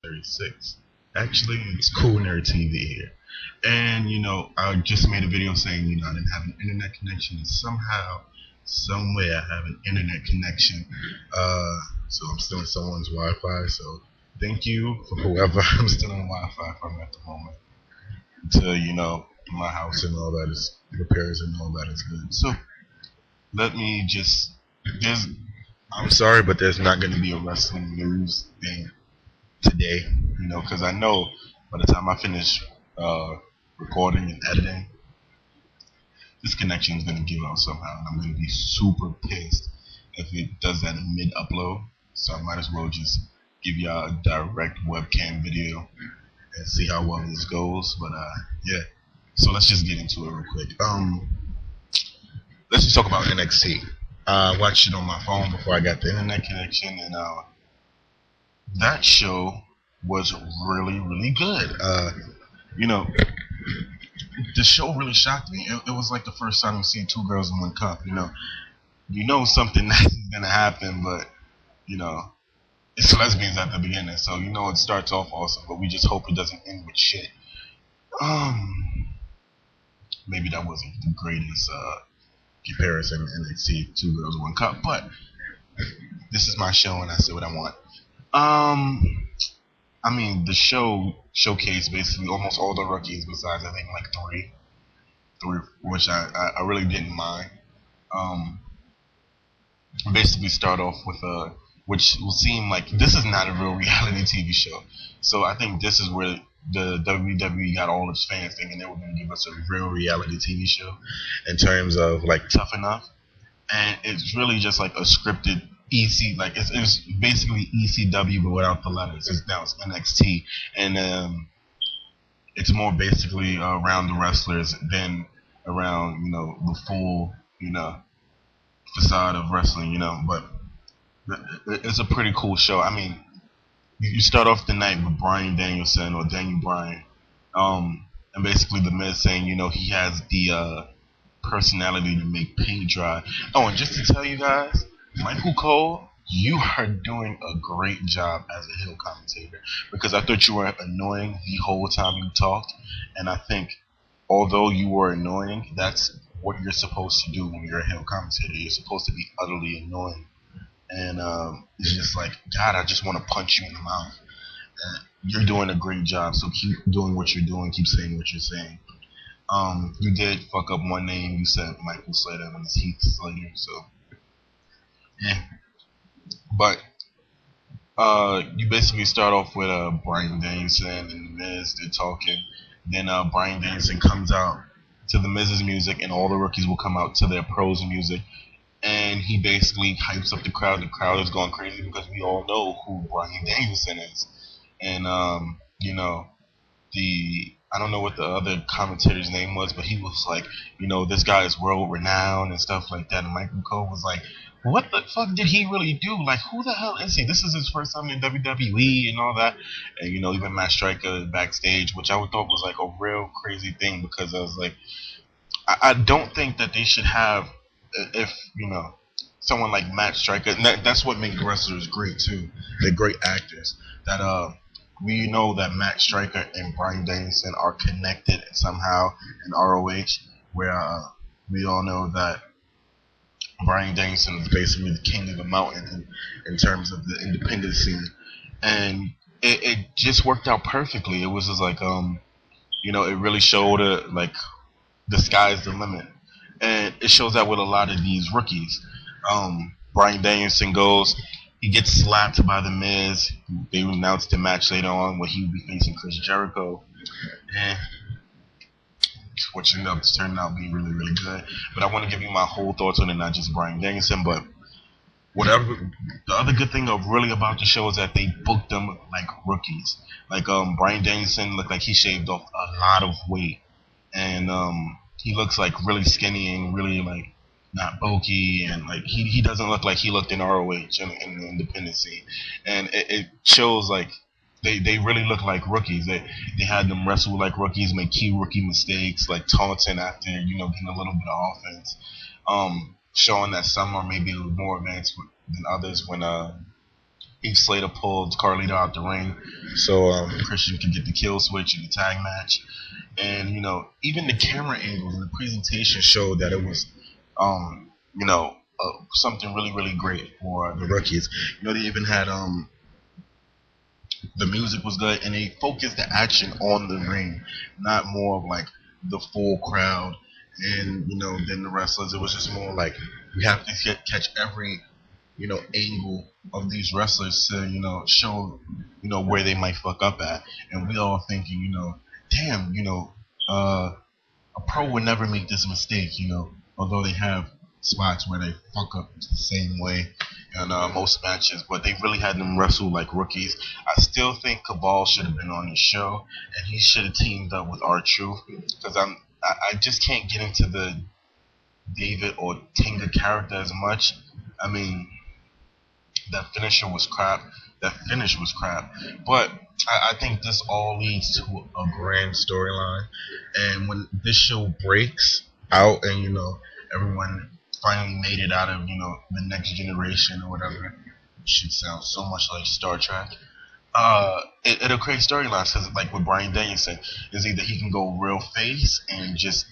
36. Actually, it's Cool Nerd TV here. And, I just made a video saying, I didn't have an internet connection. And somehow, somewhere, I have an internet connection. So I'm still in someone's Wi-Fi. So thank you for whoever I'm still on Wi-Fi from at the moment. Until, my house and all that is repairs and all that is good. So let me just, I'm sorry, but there's not going to be a wrestling news thing today, because I know by the time I finish recording and editing, this connection is going to give out somehow, and I'm going to be super pissed if it does that in mid-upload. So I might as well just give y'all a direct webcam video and see how well this goes. But yeah, so let's just get into it real quick. Let's just talk about NXT. I watched it on my phone before I got the internet connection, and that show was really, really good. The show really shocked me. It was like the first time we see two girls in one cup. Something nice is gonna happen, but it's lesbians at the beginning, so it starts off awesome. But we just hope it doesn't end with shit. Maybe that wasn't the greatest comparison NXT two girls one cup, but this is my show and I say what I want. The show showcased basically almost all the rookies besides I think like three, which I really didn't mind. Basically start off with which will seem like this is not a real reality TV show. So I think this is where the WWE got all its fans thinking they were going to give us a real reality TV show in terms of like Tough Enough, and it's really just like a scripted EC, like it's basically ECW but without the letters. Now it's NXT, and it's more basically around the wrestlers than around the full facade of wrestling. But it's a pretty cool show. You start off the night with Bryan Danielson or Daniel Bryan, and basically the Miz saying he has the personality to make paint dry. Oh, and just to tell you guys, Michael Cole, you are doing a great job as a heel commentator, because I thought you were annoying the whole time you talked, and I think although you were annoying, that's what you're supposed to do when you're a heel commentator. You're supposed to be utterly annoying, and it's just like, God, I just want to punch you in the mouth. You're doing a great job, so keep doing what you're doing, keep saying what you're saying. You did fuck up one name. You said Michael Slater when it's Heath Slater, so yeah. But you basically start off with Bryan Danielson and The Miz. They're talking. Then Bryan Danielson comes out to The Miz's music, and all the rookies will come out to their pros music. And he basically hypes up the crowd. The crowd is going crazy because we all know who Bryan Danielson is. And I don't know what the other commentator's name was, but he was like, this guy is world renowned and stuff like that. And Michael Cole was like, what the fuck did he really do? Like, who the hell is he? This is his first time in WWE and all that. And even Matt Striker backstage, which I would thought was like a real crazy thing, because I was like, I don't think that they should have, if someone like Matt Striker. That's what makes wrestlers great too. They're great actors. That we know that Matt Striker and Bryan Danielson are connected somehow in ROH, where we all know that Bryan Danielson is basically the king of the mountain in terms of the independent scene, and it just worked out perfectly. It was just like it really showed like the sky's the limit, and it shows that with a lot of these rookies. Bryan Danielson goes. He gets slapped by The Miz. They announced the match later on where he would be facing Chris Jericho. And which ended up turning out being really, really good. But I want to give you my whole thoughts on it, not just Bryan Danielson. But whatever. The other good thing really about the show is that they booked them like rookies. Like Bryan Danielson looked like he shaved off a lot of weight. And he looks like really skinny and really like not bulky, and like he doesn't look like he looked in ROH in the independent scene, and it shows like they really look like rookies. They had them wrestle like rookies, make key rookie mistakes, like taunting after getting a little bit of offense, showing that some are maybe a little more advanced than others when Heath Slater pulled Carlito out the ring, so Christian could get the kill switch in the tag match. And even the camera angles and the presentation showed that it was, something really really great for the rookies. They even had the music was good, and they focused the action on the ring, not more of like the full crowd. And then the wrestlers, it was just more like you have to catch every angle of these wrestlers to show where they might fuck up at. And we all thinking damn, a pro would never make this mistake, although they have spots where they fuck up the same way in most matches, but they really had them wrestle like rookies. I still think Cabal should have been on the show, and he should have teamed up with R-Truth, because I just can't get into the David or Tinga character as much. I mean, that finisher was crap. That finish was crap. But I think this all leads to a grand storyline. And when this show breaks out and, everyone finally made it out of, the next generation or whatever, it should sound so much like Star Trek. It'll create storylines because, like what Bryan Danielson is, either he can go real face and just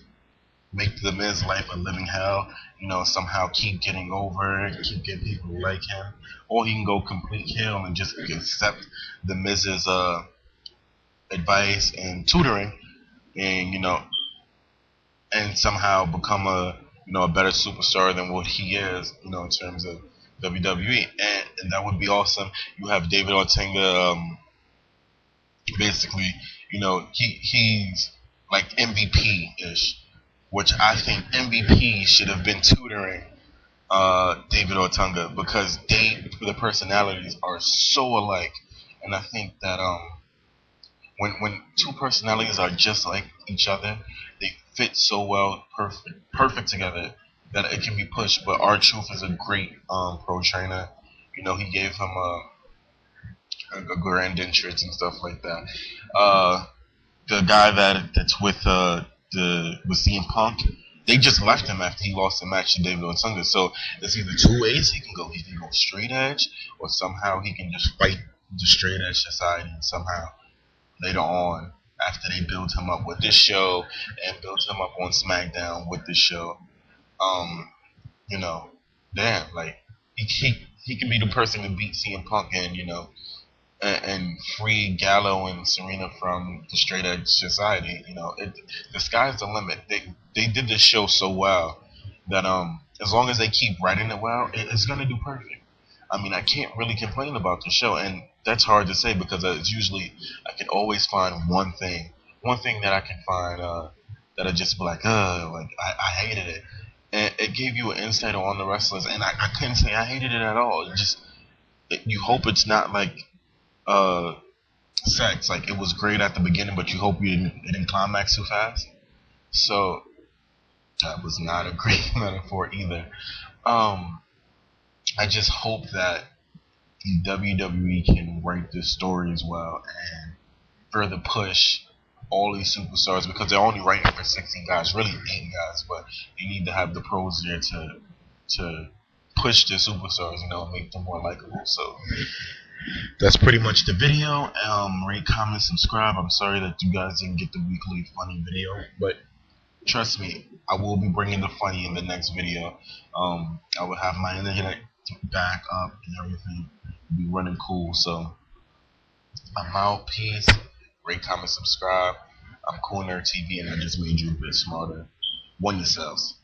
make the Miz life a living hell, somehow keep getting over, keep getting people to like him, or he can go complete heel and just accept the Miz's advice and tutoring, and and somehow become a better superstar than what he is, in terms of WWE, and that would be awesome. You have David Ortega, basically, he's like MVP-ish, which I think MVP should have been tutoring David Ortega, because the personalities are so alike, and I think that when two personalities are just like each other, they fit so well, perfect together, that it can be pushed. But R-Truth is a great pro trainer. He gave him a grand entrance and stuff like that. The guy that's with CM Punk, they just left him after he lost the match to David Ortega. So there's either two ways he can go. He can go straight edge, or somehow he can just fight the straight edge society, and somehow later on, after they build him up with this show and build him up on SmackDown with this show, damn, like he can be the person to beat CM Punk and free Gallo and Serena from the straight edge society. The sky's the limit. They did this show so well that as long as they keep writing it well, it's gonna do perfect. I mean, I can't really complain about the show, and that's hard to say because it's usually I can always find one thing that I can find that I just be like I hated it, and it gave you an insight on the wrestlers, and I couldn't say I hated it at all. You hope it's not like sex. Like, it was great at the beginning, but you hope it didn't climax too fast. So that was not a great metaphor either. I just hope that the WWE can write this story as well and further push all these superstars, because they're only writing for 16 guys, really 8 guys, but you need to have the pros there to push the superstars, make them more likable. So that's pretty much the video. Rate, comment, subscribe. I'm sorry that you guys didn't get the weekly funny video, but trust me, I will be bringing the funny in the next video. I will have my internet back up and everything. It'll be running cool. So I'm out. Peace. Rate, comment, subscribe. I'm Cool Nerd TV, and I just made you a bit smarter. Won yourselves.